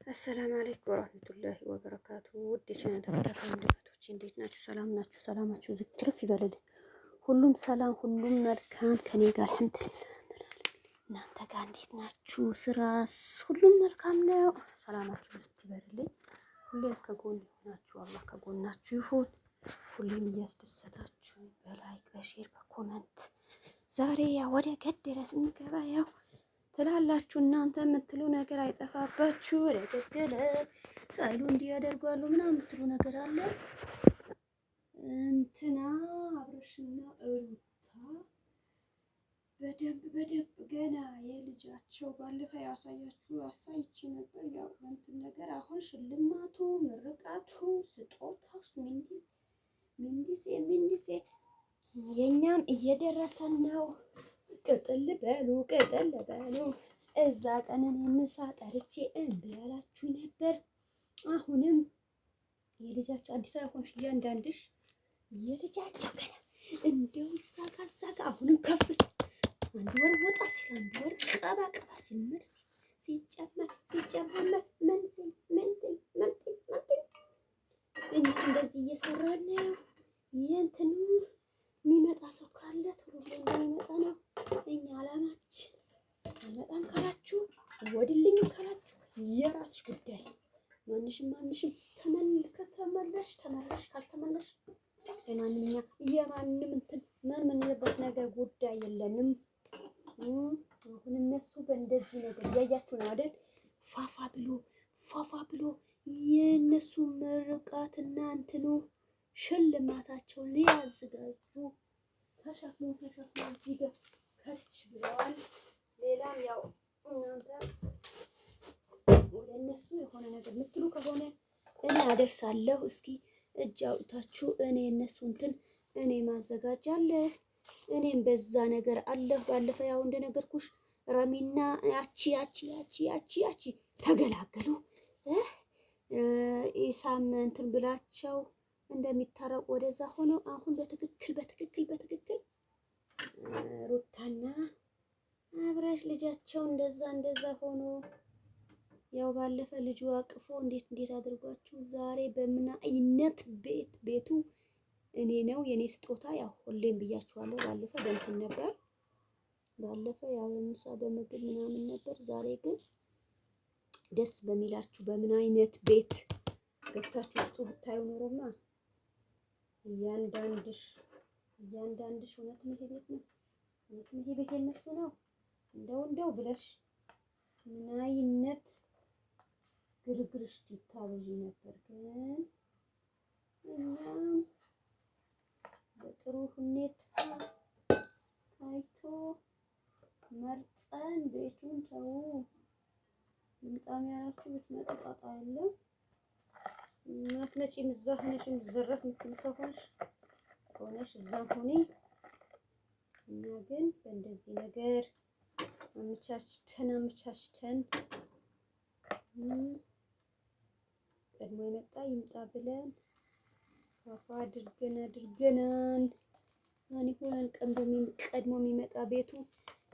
አሰላሙ አለይኩም ወራህመቱላሂ ወበረካቱ። ውድ የቻናል ተከታታይ ወንድሞች እንዴት ናችሁ? ሰላም ናችሁ? ሰላማችሁ ዝክርፍ ይበልልኝ። ሁሉም ሰላም፣ ሁሉም መልካም ከኔ ጋር አልሐምዱሊላህ። እናንተ ጋር እንዴት ናችሁ? ስራስ ሁሉም መልካም ነው? ሰላማችሁ ዝክርፍ ይበልልኝ። ሁሌም ከጎን ይሆናችሁ፣ አላህ ከጎናችሁ ይሁን። ሁሌም እያስደሰታችሁ በላይክ በሼር በኮመንት ዛሬ ያው ወደ ገደለ ስንገባ ያው ትላላችሁ እናንተ የምትሉ ነገር አይጠፋባችሁ። ወደ ገደለ ሳይሉ እንዲህ ያደርጋሉ ምናምን የምትሉ ነገር አለ። እንትና አብረሽና ሩታ በደንብ ገና የልጃቸው ባለፈ ያሳያችሁ አሳይቼ ነበር። ያው እንትን ነገር አሁን ሽልማቱ፣ ምርቃቱ፣ ስጦታው ሚንዲሴ የኛም እየደረሰን ነው። ቅጥል በሉ እዛ ቀንን የምሳ ጠርቼ እምቢ ያላችሁ ነበር። አሁንም የልጃቸው አዲስ አበባ ሆንሽ እያንዳንድሽ የልጃቸው ገና እንደው ሳጋ አሁንም ከፍስ አንድ ወር ወጣ ሲል አንድ ወር ቀባ ሲል መልስ ሲጨመር እኛ እንደዚህ እየሰራን ነው። የእንትኑ የሚመጣ ሰው ካለ ቶሎ እንደሚመጣ ነው እኛ አላማችን። አልመጣም ካላችሁ ወድልኝ ካላችሁ የራስሽ ጉዳይ። ማንሽም ተመለሽ ካልተመለሽ የማንም እንትን ምን የምንልበት ነገር ጉዳይ የለንም። አሁን እነሱ በእንደዚህ ነገር እያያችሁ ነው አይደል? ፋፋ ብሎ የእነሱ ምርቃትና እንትኑ ሽልማታቸው ሊያዘጋጁ ተሸክሞ እዚህ ጋር ከች ብለዋል። ሌላም ያው እናንተ ወደ እነሱ የሆነ ነገር የምትሉ ከሆነ እኔ አደርሳለሁ። እስኪ እጅ አውጥታችሁ እኔ እነሱ እንትን እኔ ማዘጋጃለሁ። እኔም በዛ ነገር አለሁ። ባለፈ ያው እንደነገርኩሽ ረሚና ያቺ ተገላገሉ። ኢሳም እንትን ብላቸው እንደሚታረቁ ወደዛ ሆነው አሁን በትክክል ሩታና አብራሽ ልጃቸው እንደዛ ሆኖ ያው ባለፈ ልጁ አቅፎ እንዴት አድርጓችሁ ዛሬ በምን አይነት ቤቱ እኔ ነው የኔ ስጦታ። ያው ሁሌም ብያችኋለሁ። ባለፈ በእንትን ነበር፣ ባለፈ ያው የምሳ በምግብ ምናምን ነበር። ዛሬ ግን ደስ በሚላችሁ በምን አይነት ቤት ገብታችሁ ውስጡ ብታዩ ኖሮማ እያንዳንድሽ እውነትም ይሄ ቤት ነው፣ እውነትም ይሄ ቤት የነሱ ነው እንደው ብለሽ ምን አይነት ግርግርሽ ትታበዢ ነበር። ግን እኛም በጥሩ ሁኔታ ታይቶ መርጠን ቤቱን ተው በጣም ያላችሁ ብትመጡ ጣጣ የለም። ማትመጪም እዛ ሆነሽም ዘረፍ ምትል ከሆነሽ እዛ ሆኔ። እኛ ግን በእንደዚህ ነገር አመቻችተን ቀድሞ የመጣ ይምጣ ብለን ፋፋ አድርገናል። ማን ይሆናል ቀድሞ የሚመጣ ቤቱ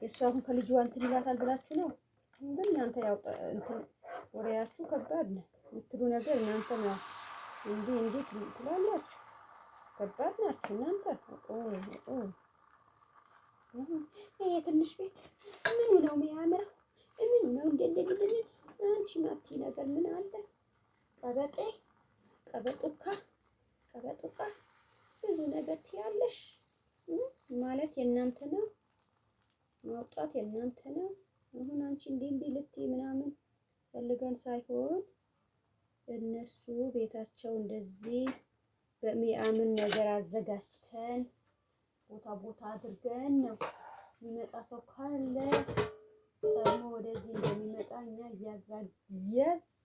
የእሱ አሁን ከልጁ እንትን ይላታል ብላችሁ ነው። ግን እናንተ ያው እንትን ወሬያችሁ ከባድ ነው የምትሉ ነገር እናንተ ነው እንዴት ትላላችሁ? ከባድ ናችሁ እናንተ። ይሄ ትንሽ ቤት ምኑ ነው የሚያምረው? ምኑ ነው እንደዚህ አንቺ ማቲ ነገር ምን አለ? ቀበጡካ ብዙ ነገር ትያለሽ ማለት የእናንተ ነው፣ ማውጣት የእናንተ ነው። አሁን አንቺ እንዲህ ልትይ ምናምን ፈልገን ሳይሆን እነሱ ቤታቸው እንደዚህ በሚያምን ነገር አዘጋጅተን ቦታ አድርገን ነው። የሚመጣ ሰው ካለ ደግሞ ወደዚህ እንደሚመጣ እኛ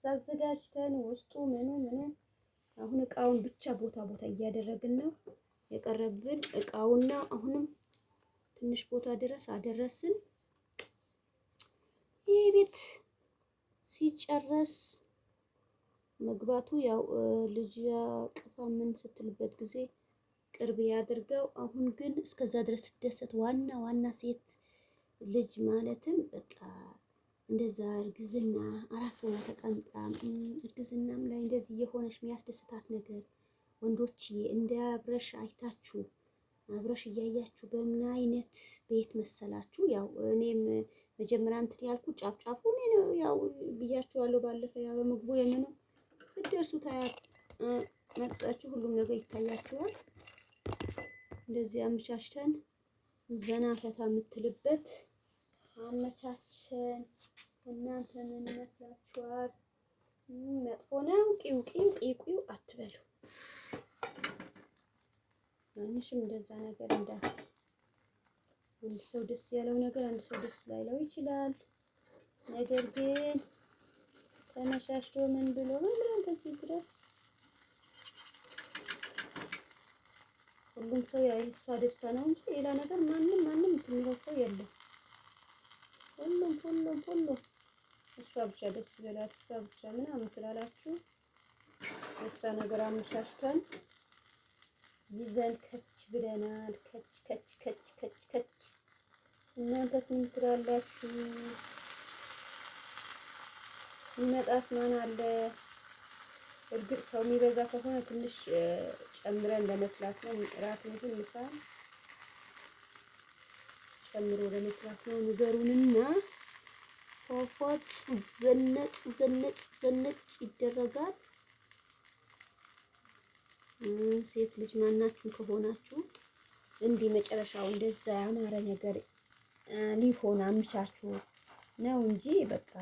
አዘጋጅተን ውስጡ ምኑ አሁን እቃውን ብቻ ቦታ እያደረግን ነው የቀረብን እቃውና አሁንም ትንሽ ቦታ ድረስ አደረስን። ይህ ቤት ሲጨረስ መግባቱ ያው ልጅ ቅፋ ምን ስትልበት ጊዜ ቅርብ ያድርገው። አሁን ግን እስከዛ ድረስ ስደሰት ዋና ሴት ልጅ ማለትም በቃ እንደዛ እርግዝና አራስ ሆና ተቀምጣ እርግዝናም ላይ እንደዚህ የሆነች የሚያስደስታት ነገር ወንዶች እንደ አብረሽ አይታችሁ አብረሽ እያያችሁ በምን አይነት ቤት መሰላችሁ? ያው እኔም መጀመሪያ እንትን ያልኩ ጫፍ ጫፉ እኔ ነው ያው ብያችኋለሁ። ባለፈ ያው በምግቡ የምነው ስትደርሱ መጣችሁ ሁሉም ነገር ይታያችኋል። እንደዚህ አመቻችተን ዘና ፈታ የምትልበት አመቻቸን። እናንተ ምን ይመስላችኋል? መጥፎ ነው ቂው ቂው ቂው አትበሉ። ማንሽም እንደዛ ነገር እንዳት አንድ ሰው ደስ ያለው ነገር አንድ ሰው ደስ ላይለው ይችላል። ነገር ግን ተመሻሽቶ ምን ብሎ እንደዚህ ድረስ ሁሉም ሰው ያው የእሷ ደስታ ነው እንጂ ሌላ ነገር ማንም የሚለው ሰው የለም። ሁሉም እሷ ብቻ ደስ ይበላት እሷ ብቻ ምናምን ስላላችሁ እሷ ነገር አመሻሽተን ይዘን ከች ብለናል። ከች እናንተስ ምን ትላላችሁ? ይመጣስ ማን አለ? እርግጥ ሰው የሚበዛ ከሆነ ትንሽ ጨምረን ለመስላት ነው። ራት ይሁን ምሳ ጨምሮ ለመስራት ነው። ንገሩንና ፎፎት ዘነጭ ይደረጋል። ሴት ልጅ ማናችሁ ከሆናችሁ እንዲህ መጨረሻው እንደዛ ያማረ ነገር ሊሆን አምቻችሁ ነው እንጂ በቃ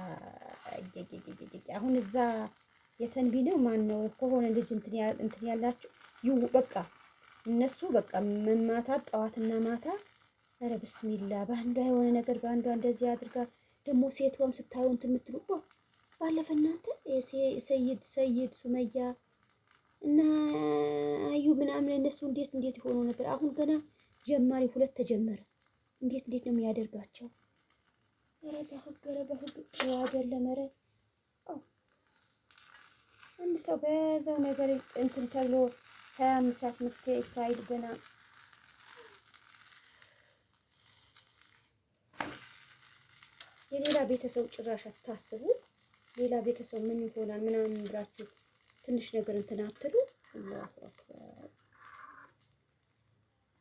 አሁን እዛ የተንቢ ነው ማን ነው ከሆነ ልጅ እንትን ያላችሁ በቃ እነሱ በቃ መማታት ጠዋትና ማታ ኧረ ብስሚላ በአንዷ የሆነ ነገር በአንዷ እንደዚህ አድርጋ ደግሞ ሴቷም ስታዩ እንትን የምትሉ ባለፈ እናንተ ሰይድ ሱመያ እና አዩ ምናምን እነሱ እንዴት ሆኖ ነበር። አሁን ገና ጀማሪ ሁለት ተጀመረ። እንዴት ነው የሚያደርጋቸው? ኧረ በህግ አይደለም። ኧረ አንድ ሰው በዛው ነገር እንትን ተብሎ ሳያመቻት መፍትሄ ሳይድ ገና የሌላ ቤተሰብ ጭራሽ አታስቡ። ሌላ ቤተሰብ ምን ይሆናል ምናምን ብላችሁ ትንሽ ነገር እንትን አትሉ። አላሁ አክበር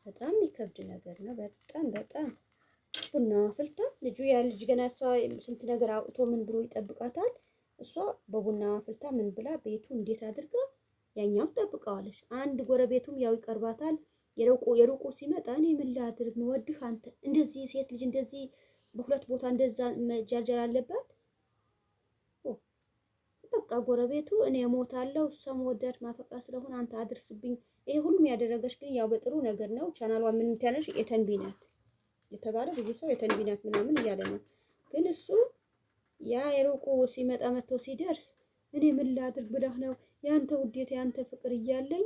በጣም የሚከብድ ነገር ነው። በጣም ቡና አፍልታ ልጁ ያ ልጅ ገና እሷ ስንት ነገር አውጥቶ ምን ብሎ ይጠብቃታል። እሷ በቡና አፍልታ ምን ብላ ቤቱ እንዴት አድርጋ ያኛው ትጠብቀዋለች። አንድ ጎረቤቱም ያው ይቀርባታል። የሩቁ ሲመጣ እኔ ምን ላድርግ ነው ወድህ አንተ እንደዚህ ሴት ልጅ እንደዚህ በሁለት ቦታ እንደዛ መጃጃል አለባት። በቃ ጎረቤቱ እኔ እሞታለሁ እሷ መወዳት ማፈቅራ ስለሆነ አንተ አድርስብኝ። ይሄ ሁሉም ያደረገች ግን ያው በጥሩ ነገር ነው። ቻናሏ ምን ታነሽ የተንቢ ናት የተባለ ብዙ ሰው የተንቢ ናት ምናምን እያለ ነው። ግን እሱ ያ የሩቁ ሲመጣ መጥቶ ሲደርስ እኔ ምን ላድርግ ብለህ ነው ያንተ ውዴት ያንተ ፍቅር እያለኝ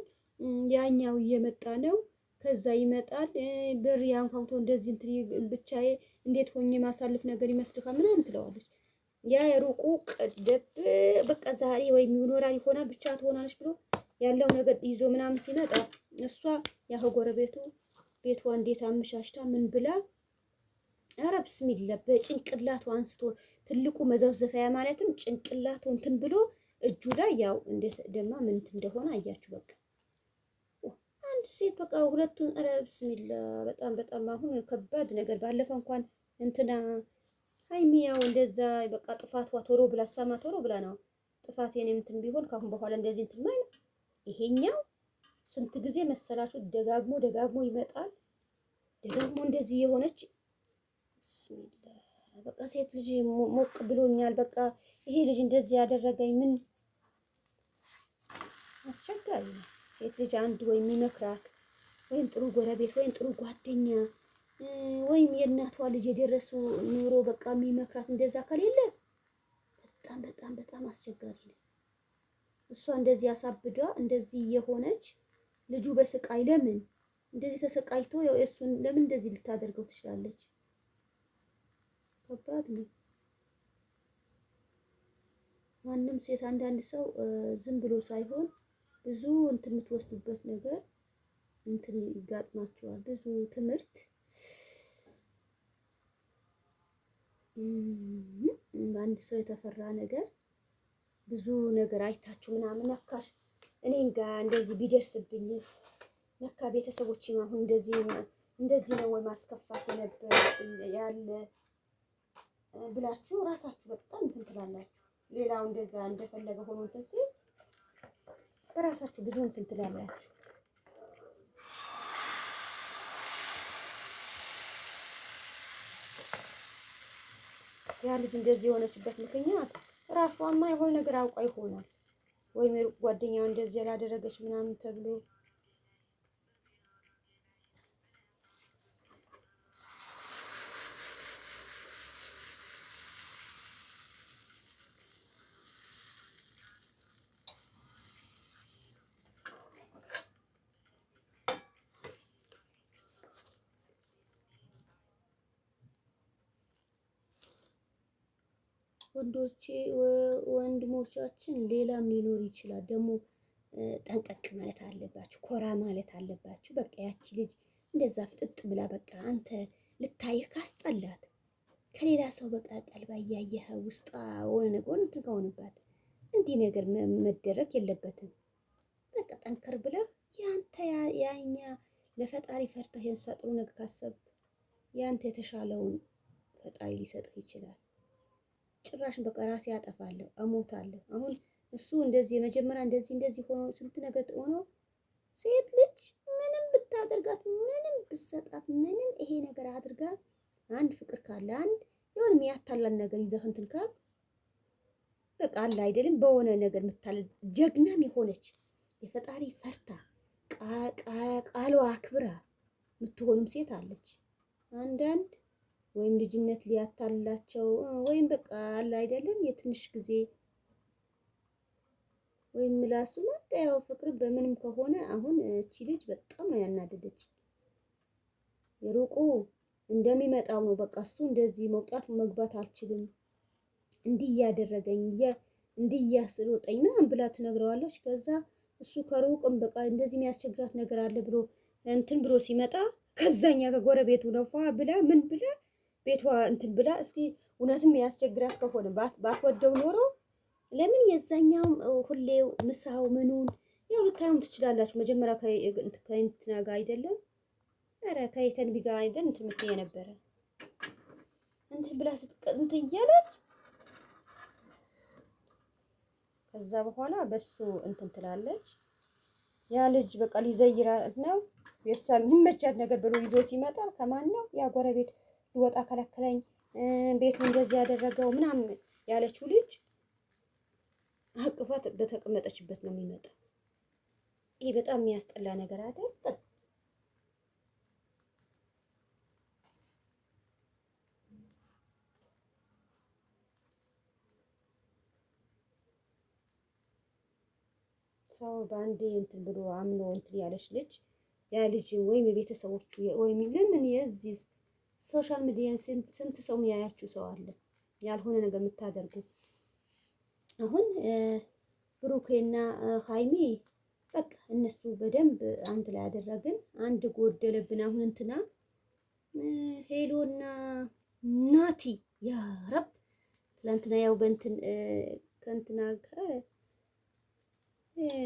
ያኛው እየመጣ ነው። ከዛ ይመጣል ብር ያንኳኩቶ እንደዚህ እንትን ብቻዬ እንዴት ሆኜ ማሳልፍ ነገር ይመስልካል ምናምን ትለዋለች። ያ የሩቁ ቅድብ በቃ ዛሬ ወይም ይኖራል ይሆናል ብቻ ትሆናለች ብሎ ያለው ነገር ይዞ ምናምን ሲመጣ እሷ ያው ጎረቤቱ ቤቷ እንዴት አመሻሽታ ምን ብላ ኧረ ብስሚላ በጭንቅላቱ አንስቶ ትልቁ መዘፍዘፊያ ማለትም ጭንቅላቱ እንትን ብሎ እጁ ላይ ያው እንዴት ደማ ምን እንደሆነ አያችሁ። በቃ አንድ ሴት በቃ ሁለቱን ኧረ ብስሚላ በጣም አሁን ከባድ ነገር። ባለፈ እንኳን እንትና ሃይሚ ያው እንደዛ በቃ ጥፋቷ ቶሎ ብላ ሳማ ቶሎ ብላ ነው ጥፋቴን እንትን ቢሆን ካሁን በኋላ እንደዚህ እንትን ማለት ይሄኛው ስንት ጊዜ መሰላችሁ ደጋግሞ ይመጣል። ደጋግሞ እንደዚህ የሆነች ብስሚላ በቃ ሴት ልጅ ሞቅ ብሎኛል። በቃ ይሄ ልጅ እንደዚህ ያደረገኝ ምን አስቸጋሪ ነው። ሴት ልጅ አንድ ወይ የሚመክራት ወይም ጥሩ ጎረቤት ወይም ጥሩ ጓደኛ ወይም የእናቷ ልጅ የደረሱ ኑሮ በቃ የሚመክራት እንደዛ ከሌለ በጣም አስቸጋሪ ነው። እሷ እንደዚህ አሳብዳ እንደዚህ የሆነች ልጁ በስቃይ ለምን እንደዚህ ተሰቃይቶ እሱን ለምን እንደዚህ ልታደርገው ትችላለች? ከባድ ነው። ማንም ሴት አንዳንድ ሰው ዝም ብሎ ሳይሆን ብዙ እንትን የምትወስዱበት ነገር እንትን ይጋጥማቸዋል። ብዙ ትምህርት በአንድ ሰው የተፈራ ነገር ብዙ ነገር አይታችሁ ምናምን ነካሽ እኔን ጋር እንደዚህ ቢደርስብኝስ ነካ ቤተሰቦቼም አሁን እንደዚህ ነው ወይ ማስከፋት የነበር ያለ ብላችሁ ራሳችሁ በጣም እንትን ትላላችሁ። ሌላው እንደዛ እንደፈለገ ሆኖ እንትን ሲል በራሳችሁ ብዙ እንትን ትላላችሁ። ያ ልጅ እንደዚህ የሆነችበት ምክንያት ራሷማ የሆነ ነገር አውቃ ይሆናል ወይም ጓደኛዋ እንደዚህ ያላደረገች ምናምን ተብሎ ወንድሞቻችን ሌላም ሊኖር ይችላል። ደግሞ ጠንቀቅ ማለት አለባችሁ፣ ኮራ ማለት አለባችሁ። በቃ ያቺ ልጅ እንደዛ ፍጥጥ ብላ በቃ አንተ ልታይህ ካስጠላት ከሌላ ሰው በቃ ቀልባ እያየህ ውስጣ ሆነ ነገር እንትን ከሆነባት እንዲህ ነገር መደረግ የለበትም። በቃ ጠንከር ብለህ ያንተ ያኛ ለፈጣሪ ፈርተህ የንሳ ጥሩ ነገር ካሰብክ ያንተ የተሻለውን ፈጣሪ ሊሰጥህ ይችላል። ጭራሽን በቃ ራሴ አጠፋለሁ እሞታለሁ። አሁን እሱ እንደዚህ የመጀመሪያ እንደዚህ ሆኖ ስንት ነገር ሆኖ ሴት ልጅ ምንም ብታደርጋት ምንም ብትሰጣት ምንም ይሄ ነገር አድርጋ አንድ ፍቅር ካለ አንድ የሆነ የሚያታላን ነገር ይዘህ እንትን ካል በቃ አለ አይደለም በሆነ ነገር የምታለ ጀግናም የሆነች የፈጣሪ ፈርታ ቃሏ አክብራ የምትሆንም ሴት አለች። አንዳንድ ወይም ልጅነት ሊያታላቸው ወይም በቃ አለ አይደለም የትንሽ ጊዜ ወይም ምላሱ በቃ ያው ፍቅር በምንም ከሆነ አሁን እቺ ልጅ በጣም ነው ያናደደች። የሩቁ እንደሚመጣው ነው በቃ እሱ እንደዚህ መውጣት መግባት አልችልም እንዲህ እያደረገኝ እንዲህ እያስሮጠኝ ምናምን ብላ ትነግረዋለች። ከዛ እሱ ከሩቅም በቃ እንደዚህ የሚያስቸግራት ነገር አለ ብሎ እንትን ብሎ ሲመጣ ከዛኛ ከጎረቤቱ ነው ብላ ምን ብላ ቤቷ እንትን ብላ እስኪ እውነትም ያስቸግራት ከሆነ ባትወደው ኖሮ ለምን የዛኛውም ሁሌው ምሳው ምኑን ያው ልታዩም ትችላላችሁ። መጀመሪያ ከእንትና ጋር አይደለም ኧረ ከየተንቢ ጋር አይደለም እንትን ምትይ የነበረ እንትን ብላ እንትን እያለች ከዛ በኋላ በሱ እንትን ትላለች። ያ ልጅ በቃ ሊዘይራት ነው የሳል የሚመቻት ነገር ብሎ ይዞ ሲመጣ ከማን ነው ያ ጎረቤት ሊወጣ ከለከለኝ ቤቱ እንደዚህ ያደረገው ምናምን ያለችው ልጅ አቅፏት በተቀመጠችበት ነው የሚመጣው። ይሄ በጣም የሚያስጠላ ነገር አይደል? ሰው በአንዴ እንትን ብሎ አምኖ እንትን ያለች ልጅ ያ ልጅ ወይም የቤተሰቦቹ ወይም ለምን የዚህ ሶሻል ሚዲያ ስንት ሰው የሚያያችሁ ሰው አለ ያልሆነ ነገር የምታደርጉ። አሁን ብሩኬና ሃይሚ በቃ እነሱ በደንብ አንድ ላይ ያደረግን አንድ ጎደለብን። አሁን እንትና ሄሎና ናቲ ያ ረብ ትላንትና ያው በእንትን ከእንትና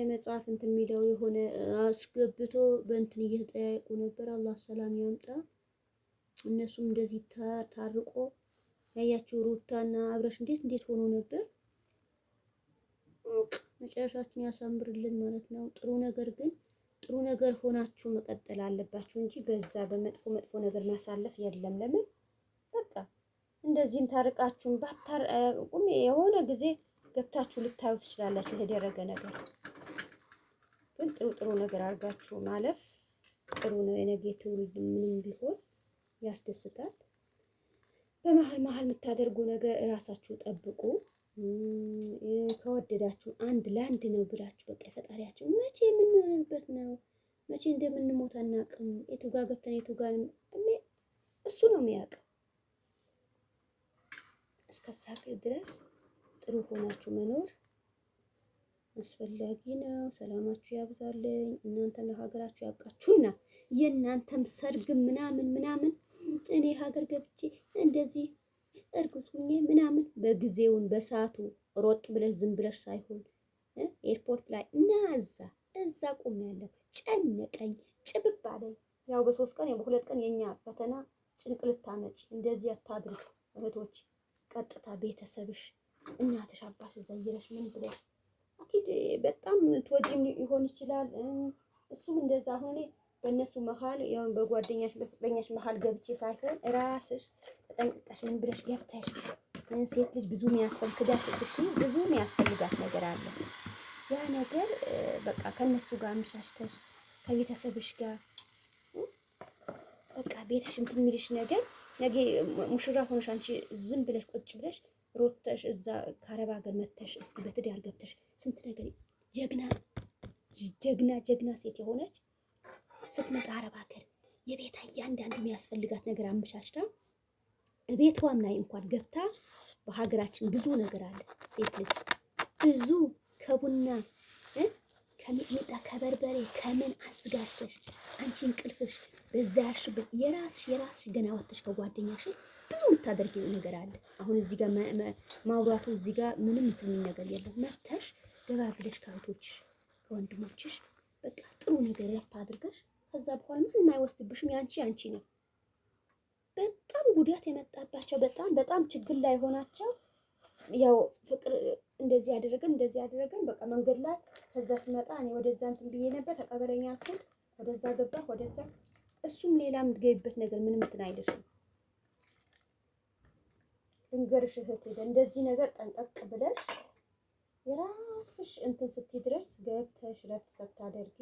መጽሐፍ እንትን የሚለው የሆነ አስገብቶ በእንትን እየተጠያየቁ ነበር። አላህ ሰላም ያምጣ። እነሱም እንደዚህ ታርቆ ያያችሁ ሩታና አብረሽ እንዴት ሆኖ ነበር። መጨረሻችን ያሳምርልን ማለት ነው። ጥሩ ነገር ግን ጥሩ ነገር ሆናችሁ መቀጠል አለባችሁ እንጂ በዛ በመጥፎ ነገር ማሳለፍ የለም። ለምን በቃ እንደዚህም ታርቃችሁን ባታርቁም የሆነ ጊዜ ገብታችሁ ልታዩ ትችላላችሁ። የተደረገ ነገር ግን ጥሩ ነገር አድርጋችሁ ማለፍ ጥሩ ነው። የነገ ትውልድ ምንም ቢሆን ያስደስታል። በመሀል የምታደርጉ ነገር እራሳችሁ ጠብቁ። ከወደዳችሁ አንድ ለአንድ ነው ብላችሁ በቃ ፈጣሪያችሁ መቼ የምንሆንበት ነው መቼ እንደምንሞት አናውቅም። የቱ ጋር ገብተን የቱ ጋር እሱ ነው የሚያውቀው። እስከዛ ድረስ ጥሩ ሆናችሁ መኖር አስፈላጊ ነው። ሰላማችሁ ያብዛልኝ። እናንተም ለሀገራችሁ ያብቃችሁና የእናንተም ሰርግ ምናምን እኔ ሀገር ገብቼ እንደዚህ እርጉዝ ሁኜ ምናምን በጊዜውን በሰዓቱ ሮጥ ብለሽ ዝም ብለሽ ሳይሆን ኤርፖርት ላይ እና እዛ ቆሜያለሁ። ጨነቀኝ፣ ጭብብ አለኝ። ያው በ3 ቀን በ2 ቀን የኛ ፈተና ጭንቅ ልታመጪ እንደዚህ አታድርግ እህቶች። ቀጥታ ቤተሰብሽ እናትሽ አባሽ ዘይረሽ ምን ብለሽ አኪድ በጣም ትወጂም ይሆን ይችላል። እሱም እንደዛ ሆኔ በእነሱ መሀል ያው በጓደኛሽ በፍቅረኛሽ መሀል ገብቼ ሳይሆን ራስሽ ተጠንቅቀሽ ምን ብለሽ ገብተሽ ሴት ልጅ ብዙ የሚያስፈልጋት ብዙ የሚያስፈልጋት ነገር አለ። ያ ነገር በቃ ከነሱ ጋር አመሻሽተሽ ከቤተሰብሽ ጋር በቃ ቤትሽ እንትን የሚልሽ ነገር ነገ ሙሽራ ሆነሽ አንቺ ዝም ብለሽ ቁጭ ብለሽ ሮተሽ እዛ ከአረብ ሀገር መተሽ እስኪ በትዳር ገብተሽ ስንት ነገር ጀግና ሴት የሆነች ስትመጣ አረብ ሀገር የቤታ እያንዳንዱ የሚያስፈልጋት ነገር አመቻችታ ቤቷም ላይ እንኳን ገብታ በሀገራችን ብዙ ነገር አለ። ሴት ልጅ ብዙ ከቡና ከሚጥሚጣ ከበርበሬ ከምን አስጋሽተሽ አንቺ እንቅልፍሽ በዛ ያሽበት የራስሽ ገና ወጥተሽ ከጓደኛሽ ብዙ የምታደርጊው ነገር አለ። አሁን እዚህ ጋር ማውራቱ እዚህ ጋር ምንም እንትን ነገር የለም። መተሽ ገባ ብለሽ ከእህቶችሽ ከወንድሞችሽ በቃ ጥሩ ነገር ረፍት አድርገሽ ከዛ በኋላ ምንም አይወስድብሽም። ያንቺ ነው። በጣም ጉዳት የመጣባቸው በጣም ችግር ላይ ሆናቸው ያው ፍቅር እንደዚህ ያደረገን በቃ መንገድ ላይ ከዛ ስመጣ እኔ ወደዛ እንትን ብዬ ነበር ተቀበለኝ አልኩት። ወደዛ ገባ ወደዛ እሱም ሌላ የምትገቢበት ነገር ምንም እንትን አይልሽም። ልንገርሽ እህቴ እንደዚህ ነገር ጠንቀቅ ብለሽ የራስሽ እንትን ስትይ ድረስ ገብተሽ ረፍት ስታደርጊ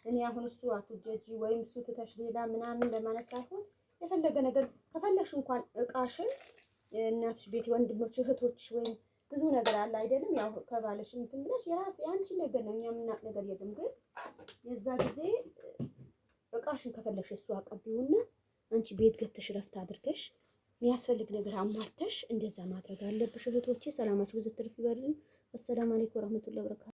እኔ አሁን እሱ አትጀጂ ወይም እሱ ትተሽ ሌላ ምናምን ለማለት ሳይሆን የፈለገ ነገር ከፈለግሽ እንኳን እቃሽን እናትሽ ቤት ወንድሞች እህቶች ወይም ብዙ ነገር አለ አይደለም። ያው ከባለሽ እንትን ብለሽ የአንቺ ነገር ነው። እኛ የምናውቅ ነገር የለም። ግን የዛ ጊዜ እቃሽን ከፈለግሽ እሱ አቀቢውና አንቺ ቤት ገብተሽ ረፍት አድርገሽ የሚያስፈልግ ነገር አሟርተሽ እንደዛ ማድረግ አለብሽ እህቶቼ። ሰላማችሁ ብዙ ትርፍ ይበልልኝ። አሰላሙ አለይኩም ወራህመቱላሂ ወበረካቱ።